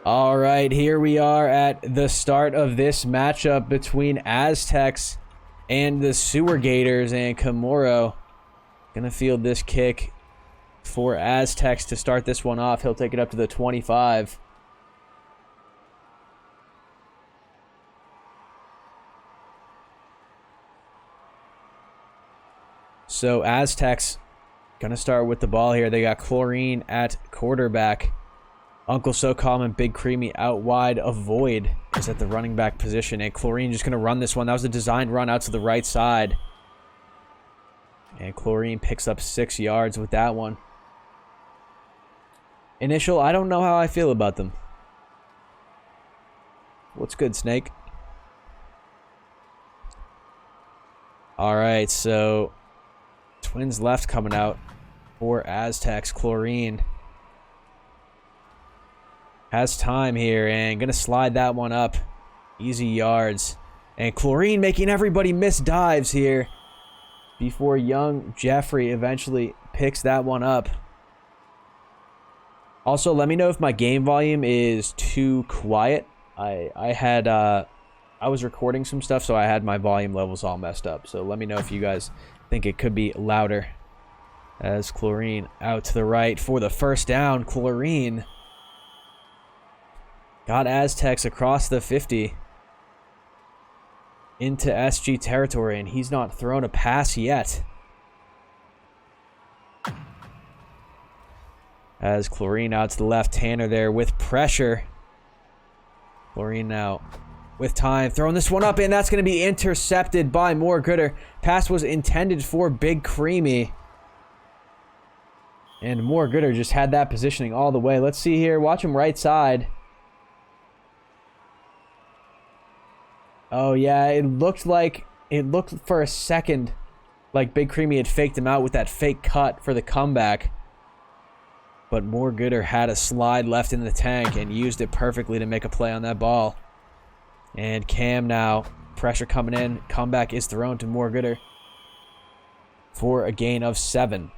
All right, here we are at the start of this matchup between Aztecs and the Sewer Gators, and Kamuro gonna field this kick for Aztecs to start this one off. He'll take it up to the 25. So Aztecs gonna start with the ball here. They got Chlorine at quarterback. Uncle So Calm and Big Creamy out wide. Avoid is at the running back position. And Chlorine just going to run this one. That was a designed run out to the right side. And Chlorine picks up 6 yards with that one. Initial, I don't know how I feel about them. What's good, Snake? Alright, so Twins left coming out for Aztecs. Chlorine has time here and gonna slide that one up. Easy yards. And Chlorine making everybody miss dives here before young Jeffrey eventually picks that one up. Also, let me know if my game volume is too quiet. I was recording some stuff, so I had my volume levels all messed up. So let me know if you guys think it could be louder. As Chlorine out to the right for the first down. Chlorine got Aztecs across the 50 into SG territory, and he's not thrown a pass yet. As Chlorine out to the left, Tanner there with pressure. Chlorine now with time, throwing this one up, and that's going to be intercepted by More Gooder. Pass was intended for Big Creamy. And More Gooder just had that positioning all the way. Let's see here. Watch him right side. Oh, yeah, it looked for a second like Big Creamy had faked him out with that fake cut for the comeback. But More Gooder had a slide left in the tank and used it perfectly to make a play on that ball. And Cam now, pressure coming in. Comeback is thrown to More Gooder for a gain of 7.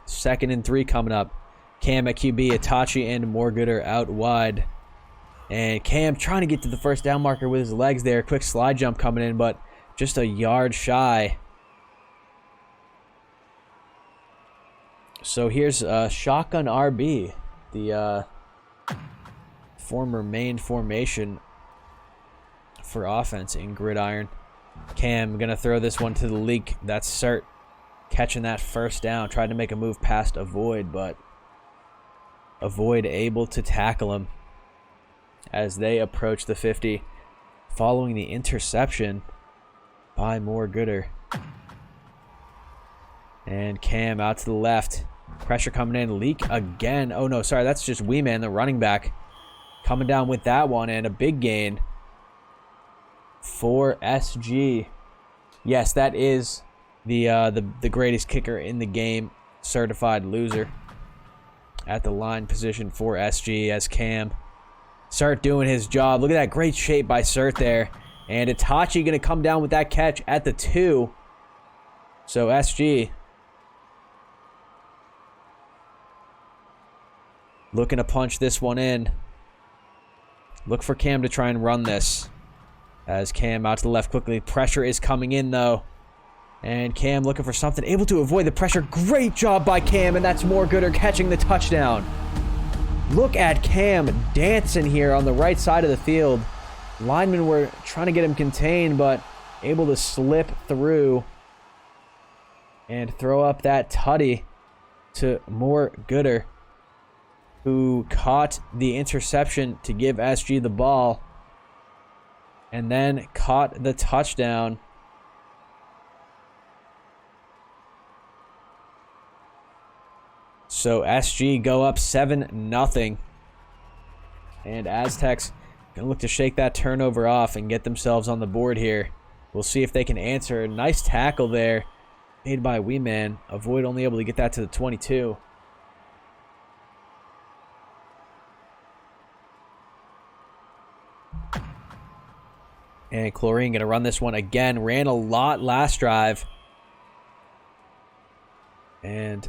Second and 3 coming up. Cam at QB, Itachi and More Gooder out wide. And Cam trying to get to the first down marker with his legs there. Quick slide jump coming in, but just a yard shy. So here's Shotgun RB, the former main formation for offense in Gridiron. Cam going to throw this one to the leak. That's Cert catching that first down. Tried to make a move past Avoid, but Avoid able to tackle him as they approach the 50 following the interception by More Gooder. And Cam out to the left. Pressure coming in. Leak again. Oh, no, sorry. That's just Wee Man, the running back, coming down with that one. And a big gain for SG. Yes, that is the greatest kicker in the game. Certified loser at the line position for SG as Cam Cert doing his job. Look at that great shape by Cert there. And Itachi going to come down with that catch at the 2. So SG looking to punch this one in. Look for Cam to try and run this. As Cam out to the left quickly. Pressure is coming in though. And Cam looking for something. Able to avoid the pressure. Great job by Cam. And that's More Gooder catching the touchdown. Look at Cam dancing here on the right side of the field. Linemen were trying to get him contained, but able to slip through and throw up that tutty to More Gooder, who caught the interception to give SG the ball and then caught the touchdown. So SG go up 7-0. And Aztecs going to look to shake that turnover off and get themselves on the board here. We'll see if they can answer. Nice tackle there made by Wee Man. Avoid only able to get that to the 22. And Chlorine going to run this one again. Ran a lot last drive. And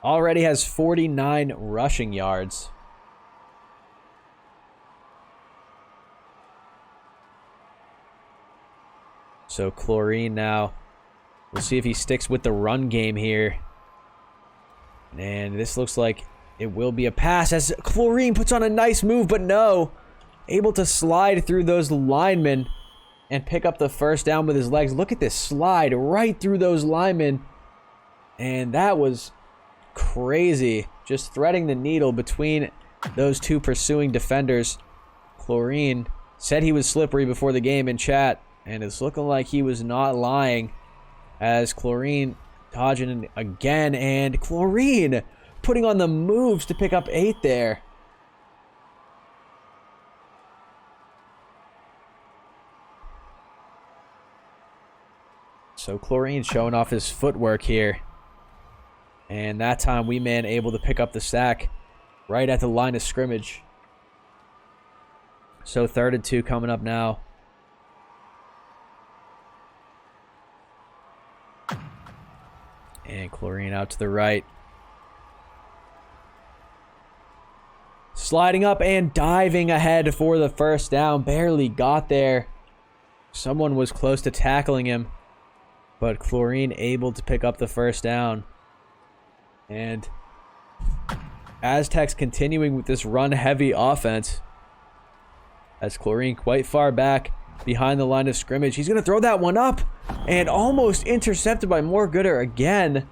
already has 49 rushing yards. So Chlorine now. We'll see if he sticks with the run game here. And this looks like it will be a pass as Chlorine puts on a nice move, but no. Able to slide through those linemen and pick up the first down with his legs. Look at this slide right through those linemen. And that was crazy. Just threading the needle between those two pursuing defenders. Chlorine said he was slippery before the game in chat, and it's looking like he was not lying as Chlorine dodging again, and Chlorine putting on the moves to pick up 8 there. So Chlorine showing off his footwork here. And that time Wee-Man able to pick up the sack right at the line of scrimmage. So 3rd and 2 coming up now. And Chlorine out to the right. Sliding up and diving ahead for the first down. Barely got there. Someone was close to tackling him. But Chlorine able to pick up the first down. And Aztecs continuing with this run-heavy offense. As Chlorine quite far back behind the line of scrimmage. He's going to throw that one up. And almost intercepted by Mooregooder again.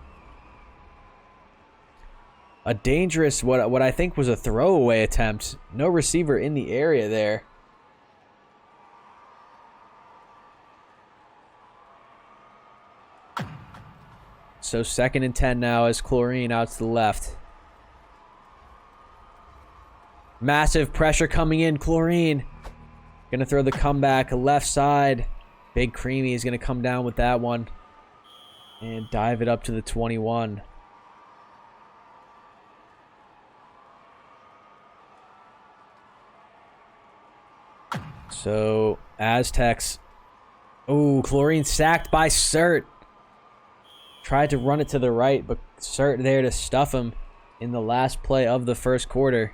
A dangerous, what I think was a throwaway attempt. No receiver in the area there. So 2nd and 10 now as Chlorine out to the left. Massive pressure coming in. Chlorine gonna throw the comeback left side. Big Creamy is gonna come down with that one and dive it up to the 21. So Aztecs. Oh, Chlorine sacked by Cert. Tried to run it to the right, but Cert there to stuff him in the last play of the first quarter.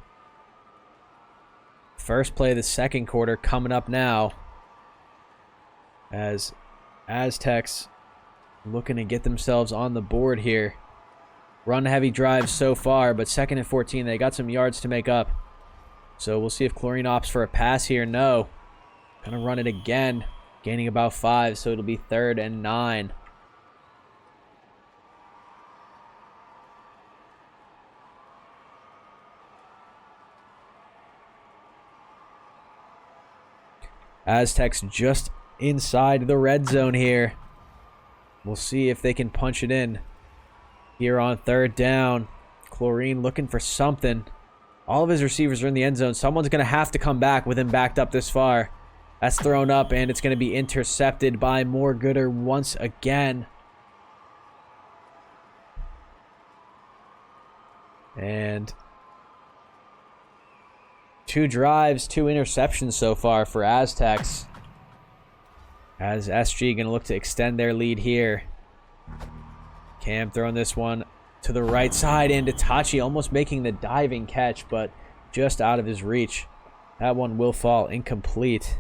First play of the second quarter coming up now. As Aztecs looking to get themselves on the board here. Run heavy drive so far, but 2nd and 14, they got some yards to make up. So we'll see if Chlorine opts for a pass here. No. Gonna run it again. Gaining about 5, so it'll be 3rd and 9. Aztecs just inside the red zone here. We'll see if they can punch it in here on 3rd down. Chlorine looking for something. All of his receivers are in the end zone. Someone's going to have to come back with him backed up this far. That's thrown up, and it's going to be intercepted by Mooregooder once again. And 2 drives, 2 interceptions so far for Aztecs. As SG going to look to extend their lead here. Cam throwing this one to the right side, and Itachi almost making the diving catch, but just out of his reach. That one will fall incomplete.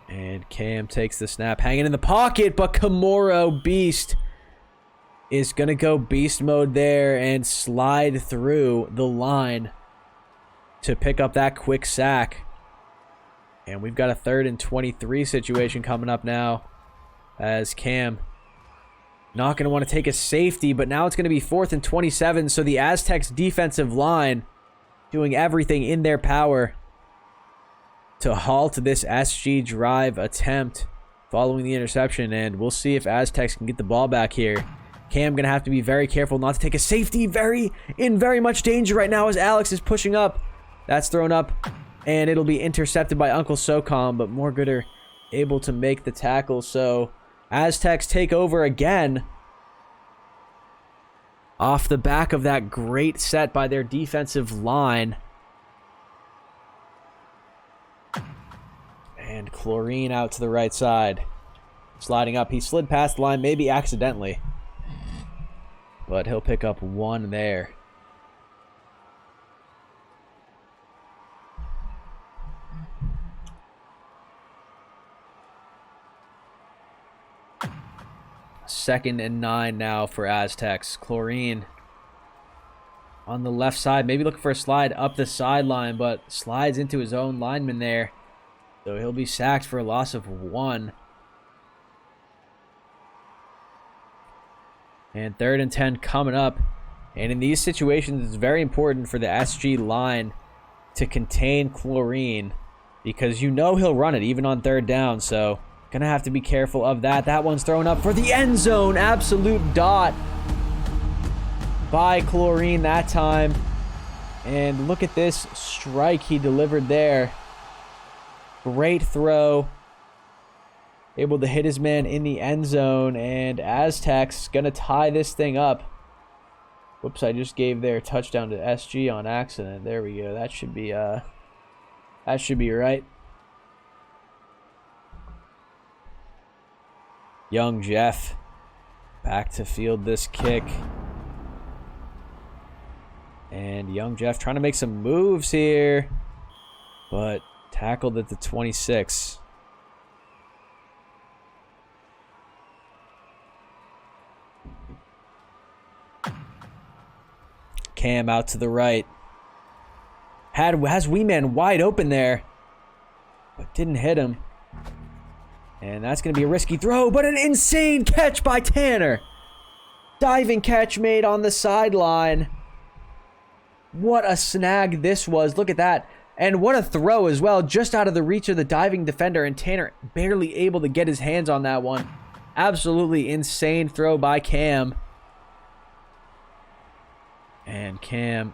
And Cam takes the snap, hanging in the pocket, but Komoro Beast is going to go beast mode there and slide through the line to pick up that quick sack. And we've got a 3rd and 23 situation coming up now as Cam not going to want to take a safety, but now it's going to be 4th and 27, so the Aztecs defensive line doing everything in their power to halt this SG drive attempt following the interception, and we'll see if Aztecs can get the ball back here. Cam going to have to be very careful not to take a safety. In very much danger right now as Alex is pushing up. That's thrown up, and it'll be intercepted by Uncle Socom, but Mooregooder able to make the tackle. So Aztecs take over again off the back of that great set by their defensive line. And Chlorine out to the right side. Sliding up. He slid past the line, maybe accidentally. But he'll pick up 1 there. Second and 9 now for Aztecs. Chlorine on the left side. Maybe looking for a slide up the sideline, but slides into his own lineman there. So he'll be sacked for a loss of 1. And 3rd and 10 coming up. And in these situations, it's very important for the SG line to contain Chlorine, because you know he'll run it even on 3rd down. So gonna have to be careful of that. That one's thrown up for the end zone. Absolute dot by Chlorine that time. And look at this strike he delivered there. Great throw. Able to hit his man in the end zone. And Aztecs gonna tie this thing up. Whoops, I just gave their touchdown to SG on accident. There we go. That should be right. Young Jeff back to field this kick. And Young Jeff trying to make some moves here, but tackled at the 26. Cam out to the right. Has Wee Man wide open there, but didn't hit him. And that's going to be a risky throw, but an insane catch by Tanner. Diving catch made on the sideline. What a snag this was. Look at that. And what a throw as well, just out of the reach of the diving defender, and Tanner barely able to get his hands on that one. Absolutely insane throw by Cam. And Cam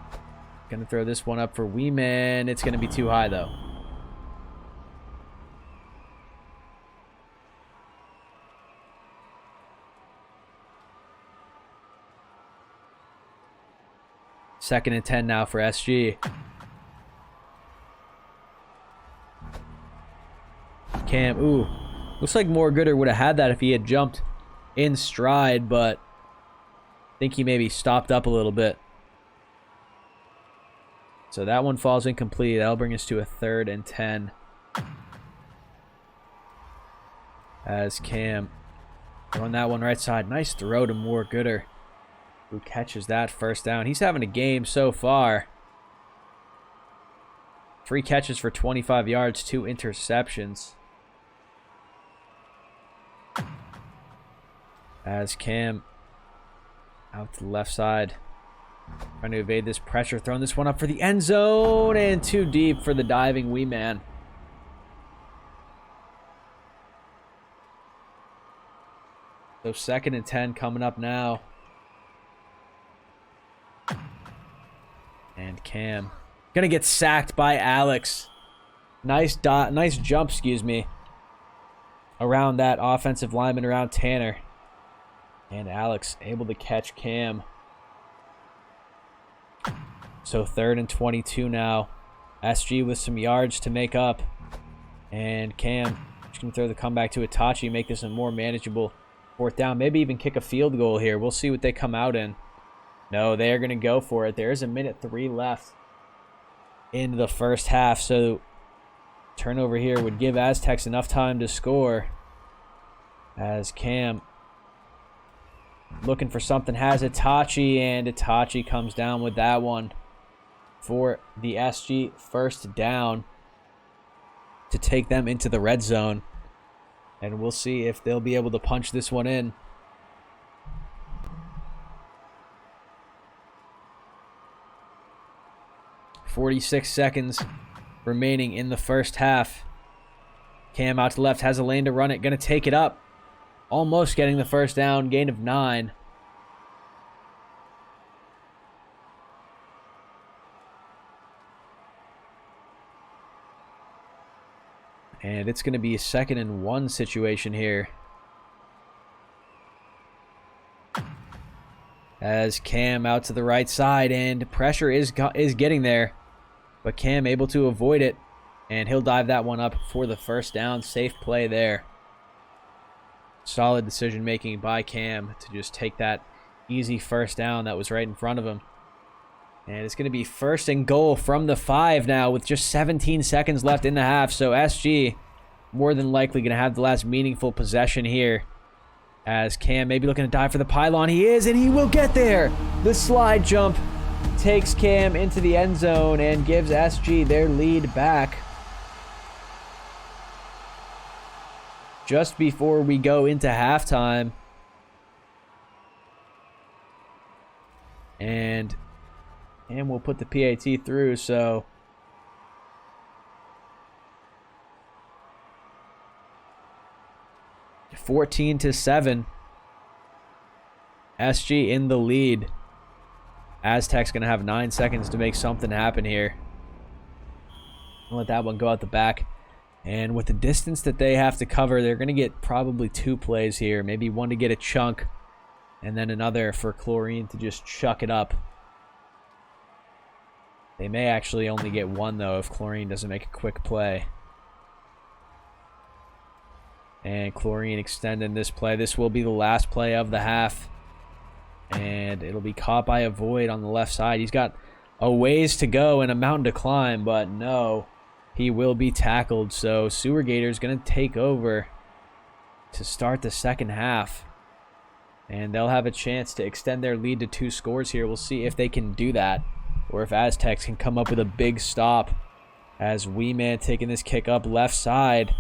going to throw this one up for Wee Man. It's going to be too high, though. Second and 10 now for SG. Cam, ooh. Looks like Mooregooder would have had that if he had jumped in stride, but I think he maybe stopped up a little bit. So that one falls incomplete. That'll bring us to a 3rd and 10. As Cam throwing that one right side. Nice throw to Mooregooder, who catches that first down. He's having a game so far. 3 catches for 25 yards, 2 interceptions. As Cam out to the left side, trying to evade this pressure, throwing this one up for the end zone, and too deep for the diving Wee Man. So 2nd and 10 coming up now. And Cam gonna get sacked by Alex. Nice jump, around that offensive lineman, around Tanner. And Alex able to catch Cam. So 3rd and 22 now. SG with some yards to make up. And Cam just gonna throw the comeback to Itachi, make this a more manageable 4th down. Maybe even kick a field goal here. We'll see what they come out in. No, they are going to go for it. There's 1:03 left in the first half. So turnover here would give Aztecs enough time to score. As Cam looking for something, has Itachi, and Itachi comes down with that one for the SG 1st down to take them into the red zone. And we'll see if they'll be able to punch this one in. .46 seconds remaining in the first half. Cam out to the left, has a lane to run it, gonna take it up. Almost getting the first down, gain of 9. And it's gonna be a 2nd and 1 situation here. As Cam out to the right side, and pressure is getting there. But Cam able to avoid it. And he'll dive that one up for the first down. Safe play there. Solid decision making by Cam to just take that easy first down that was right in front of him. And it's going to be 1st and goal from the 5 now with just 17 seconds left in the half. So SG more than likely going to have the last meaningful possession here. As Cam maybe looking to dive for the pylon. He is, and he will get there. The slide jump takes Cam into the end zone and gives SG their lead back. Just before we go into halftime. And we'll put the PAT through, so 14-7. SG in the lead. Aztecs going to have 9 seconds to make something happen here. I'll let that one go out the back. And with the distance that they have to cover, they're going to get probably 2 plays here. Maybe one to get a chunk, and then another for Chlorine to just chuck it up. They may actually only get 1, though, if Chlorine doesn't make a quick play. And Chlorine extending this play. This will be the last play of the half. And it'll be caught by a void on the left side. He's got a ways to go and a mountain to climb, but no. He will be tackled, so Sewer Gators going to take over to start the second half. And they'll have a chance to extend their lead to 2 scores here. We'll see if they can do that, or if Aztecs can come up with a big stop. As Wee Man taking this kick up left side,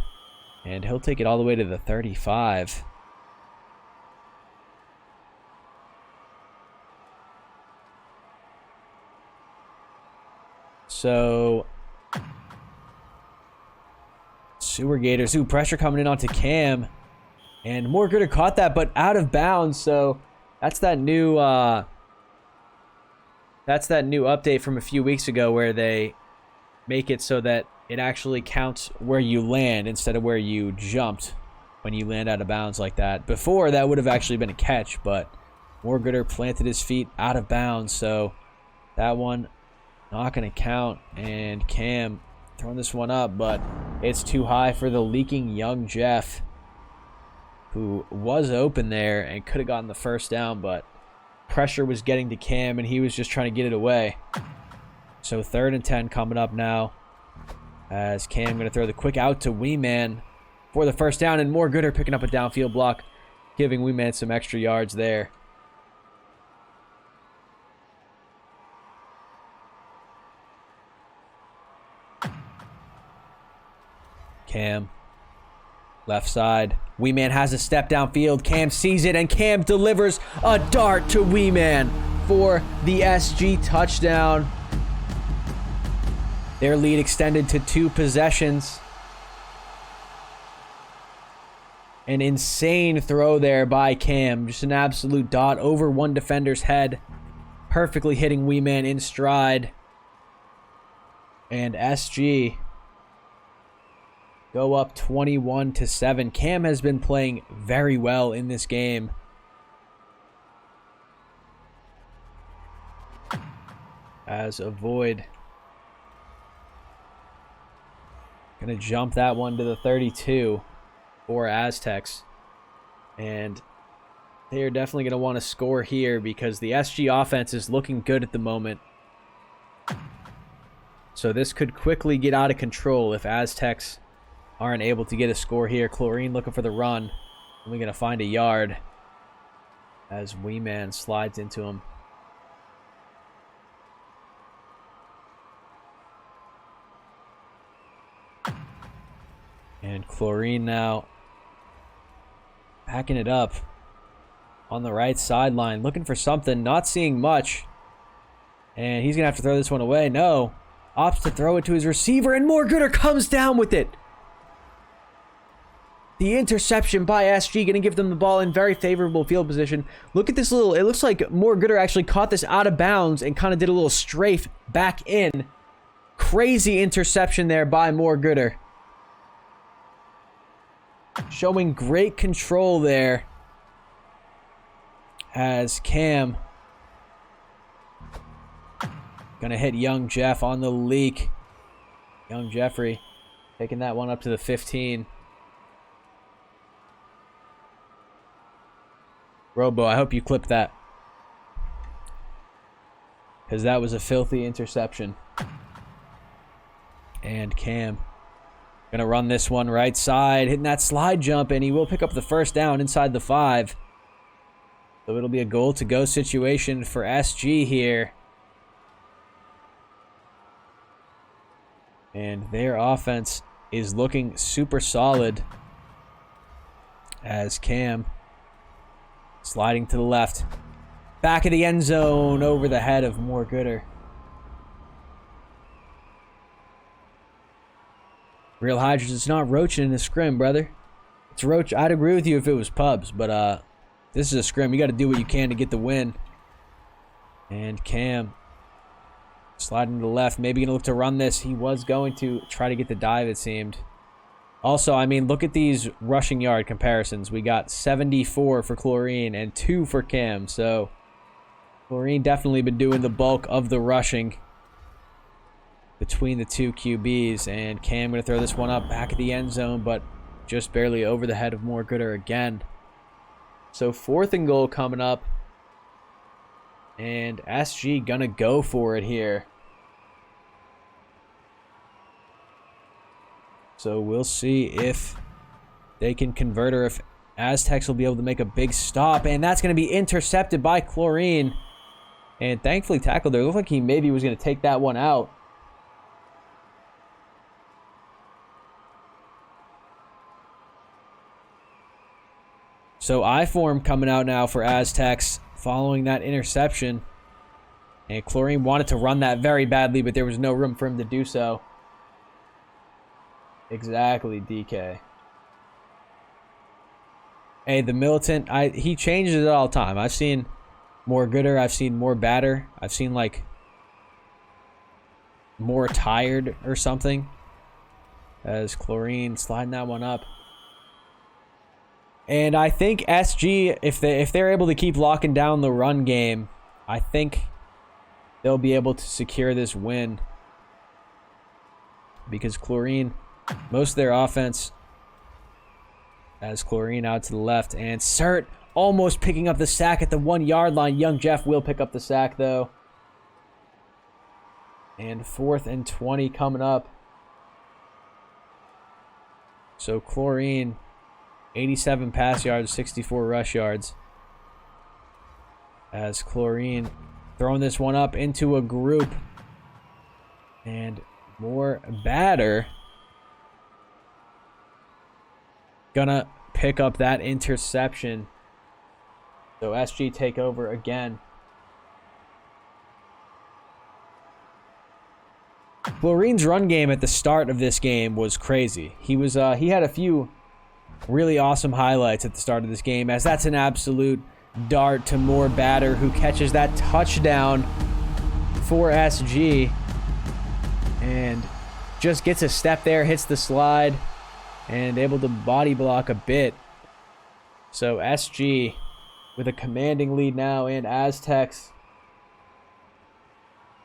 and he'll take it all the way to the 35. So Sewer Gators, pressure coming in onto Cam, and Morgooder caught that, but out of bounds. So that's that new update from a few weeks ago where they make it so that it actually counts where you land instead of where you jumped when you land out of bounds like that. Before, that would have actually been a catch, but Morgooder planted his feet out of bounds, so that one not going to count. And Cam throwing this one up, but it's too high for the leaking young Jeff, who was open there and could have gotten the first down, but pressure was getting to Cam and he was just trying to get it away. So 3rd and 10 coming up now, as Cam going to throw the quick out to Wee Man for the first down, and Morgooder picking up a downfield block, giving Wee Man some extra yards there. Cam, left side. Wee Man has a step downfield. Cam sees it, and Cam delivers a dart to Wee Man for the SG touchdown. Their lead extended to 2 possessions. An insane throw there by Cam. Just an absolute dot over one defender's head. Perfectly hitting Wee Man in stride. And SG go up 21-7. Cam has been playing very well in this game. As a void. Gonna jump that one to the 32 for Aztecs. And they are definitely gonna want to score here because the SG offense is looking good at the moment. So this could quickly get out of control if Aztecs aren't able to get a score here. Chlorine looking for the run. Only going to find a yard as Wee Man slides into him. And Chlorine now backing it up on the right sideline, looking for something, not seeing much. And he's going to have to throw this one away. No. Opts to throw it to his receiver, and Morgooder comes down with it. The interception by SG going to give them the ball in very favorable field position. Look at this little, it looks like Morgooder actually caught this out of bounds and kind of did a little strafe back in. Crazy interception there by Morgooder. Showing great control there. As Cam going to hit young Jeff on the leak. Young Jeffrey Taking that one up to the 15. Robo, I hope you clipped that, because that was a filthy interception. And Cam gonna run this one right side, hitting that slide jump, and he will pick up the first down inside the 5. So it'll be a goal-to-go situation for SG here. And their offense is looking super solid as Cam sliding to the left. Back of the end zone, over the head of Moore Gooder. Real Hydras, it's not roaching in a scrim, brother. It's roach. I'd agree with you if it was pubs, but this is a scrim. You got to do what you can to get the win. And Cam sliding to the left. Maybe going to look to run this. He was going to try to get the dive, it seemed. Also, I mean, look at these rushing yard comparisons. We got 74 for Chlorine and 2 for Cam. So Chlorine definitely been doing the bulk of the rushing between the two QBs. And Cam going to throw this one up back at the end zone, but just barely over the head of Moore Gooder again. So 4th and goal coming up. And SG going to go for it here. So we'll see if they can convert or if Aztecs will be able to make a big stop. And that's going to be intercepted by Chlorine. And thankfully tackled there. It looked like he maybe was going to take that one out. So I-form coming out now for Aztecs following that interception. And Chlorine wanted to run that very badly, but there was no room for him to do so. Exactly, DK. Hey, the Militant, he changes it all the time. I've seen more gooder, I've seen more batter, I've seen like more tired or something. As Chlorine sliding that one up. And I think SG, if they're able to keep locking down the run game, I think they'll be able to secure this win. Because Chlorine, most of their offense as Chlorine out to the left. And Cert almost picking up the sack at the 1-yard line. Young Jeff will pick up the sack, though. And 4th and 20 coming up. So Chlorine, 87 pass yards, 64 rush yards. As Chlorine throwing this one up into a group. And more batter. Gonna pick up that interception. So SG take over again. Chlorine's run game at the start of this game was crazy. He had a few really awesome highlights at the start of this game, as that's an absolute dart to Moore Batter, who catches that touchdown for SG and just gets a step there, hits the slide, and able to body block a bit. So SG with a commanding lead now, and Aztecs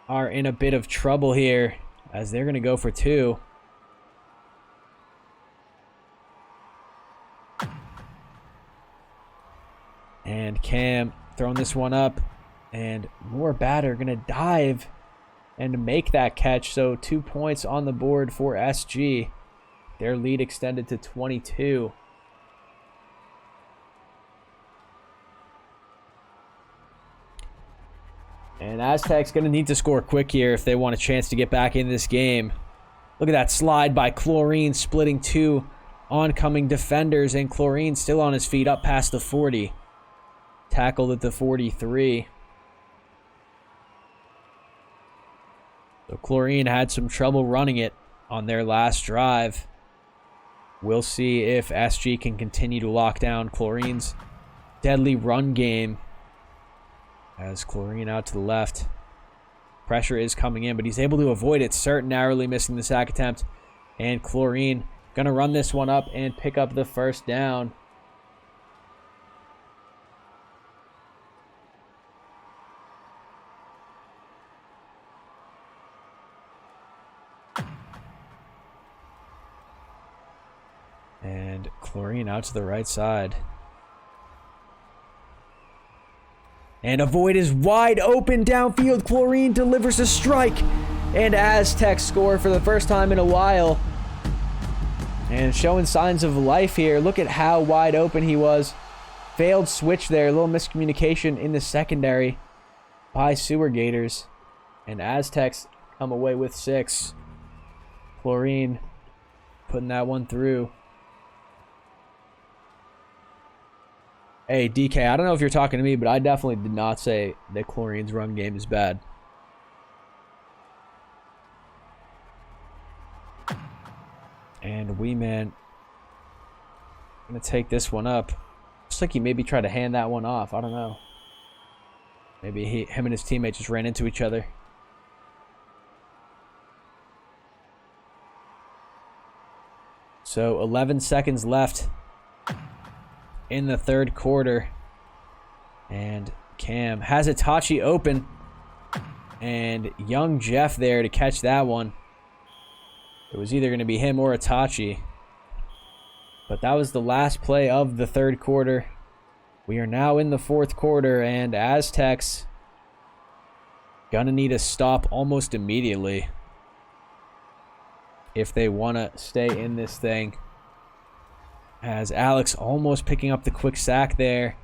are in a bit of trouble here as they're going to go for 2. And Cam throwing this one up, and Moore Batter going to dive and make that catch. So 2 points on the board for SG. Their lead extended to 22. And Aztecs going to need to score quick here if they want a chance to get back in this game. Look at that slide by Chlorine, splitting 2 oncoming defenders, and Chlorine still on his feet up past the 40. Tackled at the 43. So Chlorine had some trouble running it on their last drive. We'll see if SG can continue to lock down Chlorine's deadly run game. As Chlorine out to the left. Pressure is coming in, but he's able to avoid it. Cert narrowly missing the sack attempt. And Chlorine gonna run this one up and pick up the first down. And Chlorine out to the right side. And a void is wide open downfield. Chlorine delivers a strike. And Aztecs score for the first time in a while. And showing signs of life here. Look at how wide open he was. Failed switch there. A little miscommunication in the secondary by Sewer Gators. And Aztecs come away with 6. Chlorine putting that one through. Hey, DK, I don't know if you're talking to me, but I definitely did not say that Chlorine's run game is bad. And Weeman gonna take this one up. Looks like he maybe tried to hand that one off. I don't know. Maybe him and his teammate just ran into each other. So 11 seconds left in the third quarter. And Cam has Itachi open. And young Jeff there to catch that one. It was either going to be him or Itachi. But that was the last play of the third quarter. We are now in the fourth quarter, and Aztecs gonna need a stop almost immediately if they want to stay in this thing. As Alex almost picking up the quick sack there.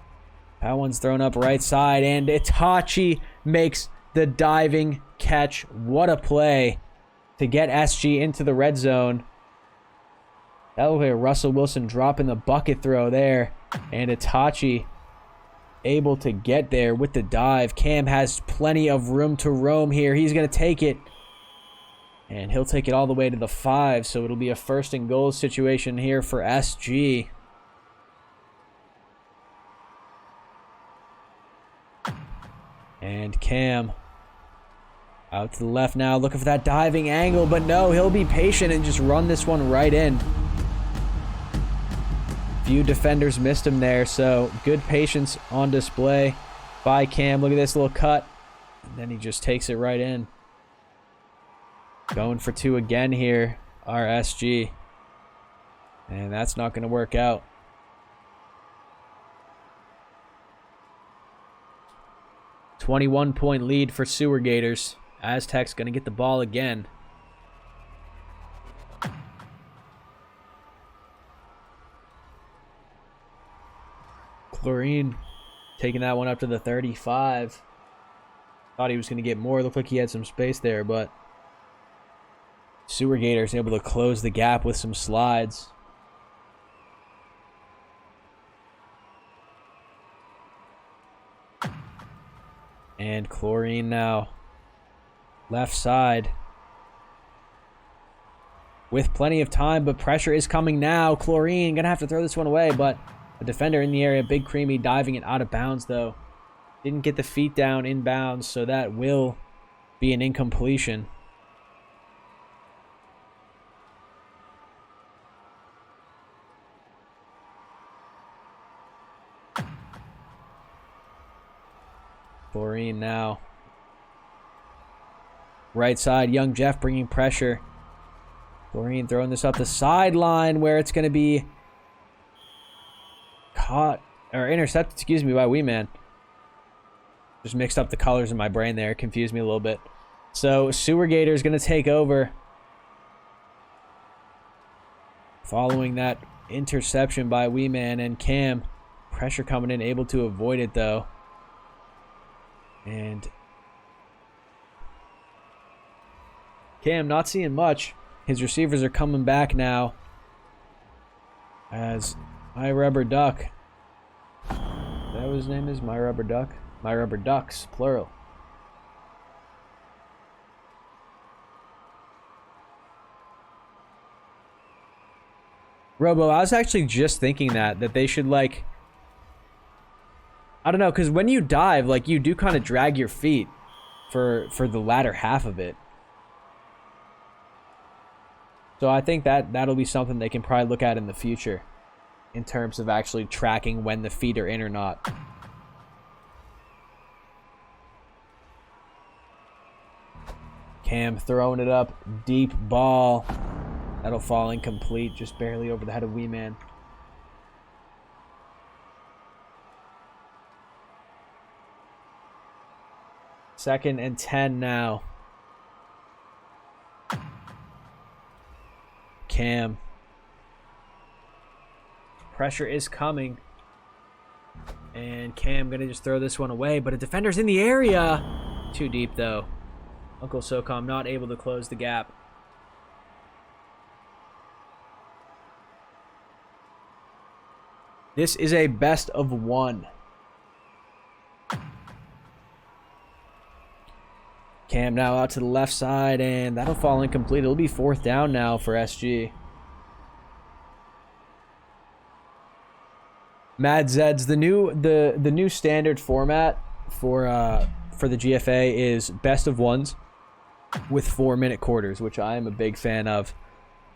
That one's thrown up right side, and Itachi makes the diving catch. What a play to get SG into the red zone. That looked like a Russell Wilson dropping the bucket throw there. And Itachi able to get there with the dive. Cam has plenty of room to roam here. He's going to take it. And he'll take it all the way to the 5. So it'll be a first and goal situation here for SG. And Cam out to the left now, looking for that diving angle. But no, he'll be patient and just run this one right in. Few defenders missed him there, so good patience on display by Cam. Look at this little cut. And then he just takes it right in. Going for 2 again here, our SG. And that's not going to work out. .21 lead for Sewer Gators. Aztecs going to get the ball again. Chlorine taking that one up to the 35. Thought he was going to get more. Looked like he had some space there, but Sewer Gators able to close the gap with some slides. And Chlorine now left side with plenty of time, but pressure is coming now. Chlorine gonna have to throw this one away, but a defender in the area. Big Creamy diving it out of bounds though. Didn't get the feet down in bounds, so that will be an incompletion. Chlorine now. Right side, young Jeff bringing pressure. Chlorine throwing this up the sideline where it's going to be caught, or intercepted, excuse me, by Weeman. Just mixed up the colors in my brain there. Confused me a little bit. So, Sewer Gators going to take over. Following that interception by Weeman, and Cam. Pressure coming in, able to avoid it though. And Cam not seeing much. His receivers are coming back now. As My Rubber Duck. Is that what his name is? My Rubber Duck? My Rubber Ducks, plural. Robo, I was actually just thinking that they should, like, I don't know, because when you dive, like, you do kind of drag your feet for the latter half of it. So I think that'll be something they can probably look at in the future in terms of actually tracking when the feet are in or not. Cam throwing it up, deep ball. That'll fall incomplete, just barely over the head of Wee Man. Second and 10 now. Cam. Pressure is coming. And Cam gonna just throw this one away, but a defender's in the area. Too deep though. Uncle SOCOM not able to close the gap. This is a best of one. Cam now out to the left side, and that'll fall incomplete. It'll be 4th down now for SG. Mad Zeds, the new standard format for the GFA is best of ones with 4-minute quarters, which I am a big fan of,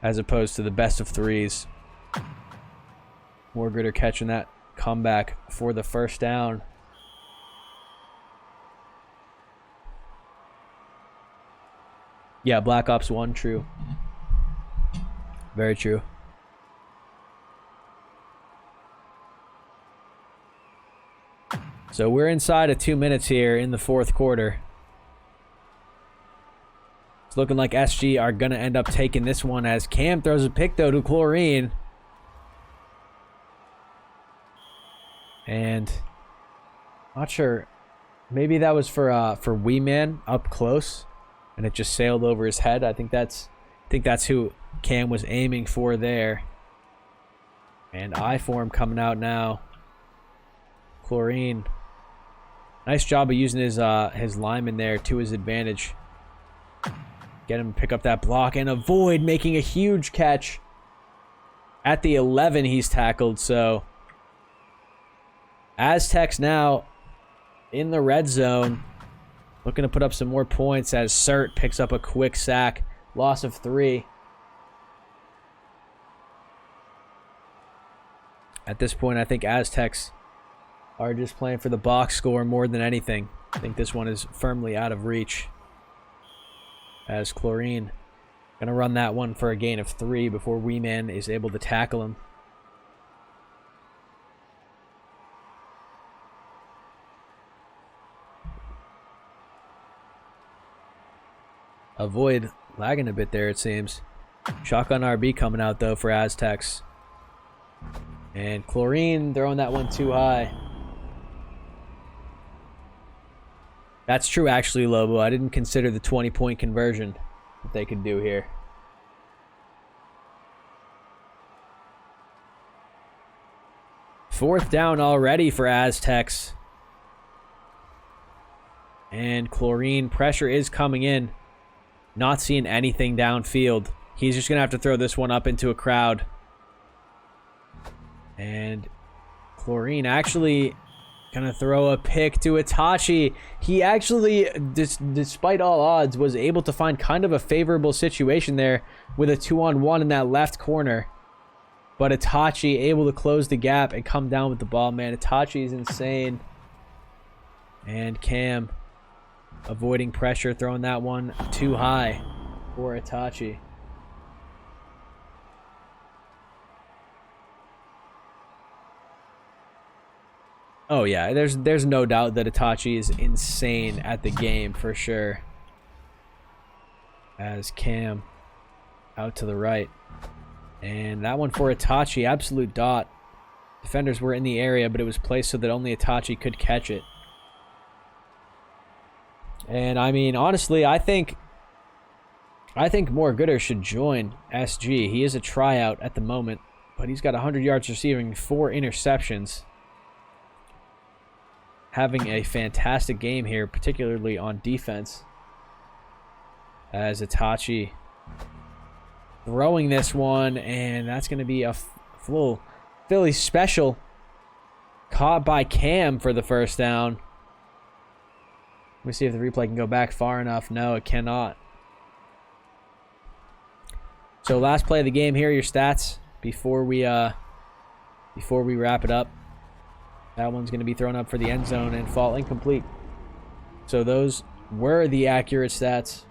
as opposed to the best of threes. Morgritter catching that comeback for the first down. Yeah, Black Ops 1, true. Very true. So we're inside of 2 minutes here in the 4th quarter. It's looking like SG are going to end up taking this one as Cam throws a pick, though, to Chlorine. And not sure. Maybe that was for Wee Man up close, and it just sailed over his head. I think that's who Cam was aiming for there. And I-form coming out now. Chlorine. Nice job of using his lineman there to his advantage. Get him to pick up that block and avoid making a huge catch. At the 11 he's tackled, so Aztecs now in the red zone, looking to put up some more points as Cert picks up a quick sack. Loss of 3. At this point, I think Aztecs are just playing for the box score more than anything. I think this one is firmly out of reach. As Chlorine gonna run that one for a gain of 3 before Wee Man is able to tackle him. Avoid lagging a bit there, it seems. Shotgun RB coming out, though, for Aztecs. And Chlorine throwing that one too high. That's true, actually, Lobo. I didn't consider the 20-point conversion that they could do here. Fourth down already for Aztecs. And Chlorine, pressure is coming in. Not seeing anything downfield. He's just going to have to throw this one up into a crowd. And Chlorine actually going to throw a pick to Itachi. He actually, despite all odds, was able to find kind of a favorable situation there with a 2-on-1 in that left corner. But Itachi able to close the gap and come down with the ball. Man, Itachi is insane. And Cam avoiding pressure, throwing that one too high for Itachi. Oh yeah, there's no doubt that Itachi is insane at the game for sure. As Cam out to the right. And that one for Itachi, absolute dot. Defenders were in the area, but it was placed so that only Itachi could catch it. And I mean, honestly, I think Morgritter should join SG. He is a tryout at the moment, but he's got 100 yards receiving, 4 interceptions. Having a fantastic game here, particularly on defense. As Itachi throwing this one, and that's going to be a full Philly special. Caught by Cam for the first down. Let me see if the replay can go back far enough. No, it cannot. So last play of the game here, your stats before we wrap it up. That one's going to be thrown up for the end zone and fall incomplete. So those were the accurate stats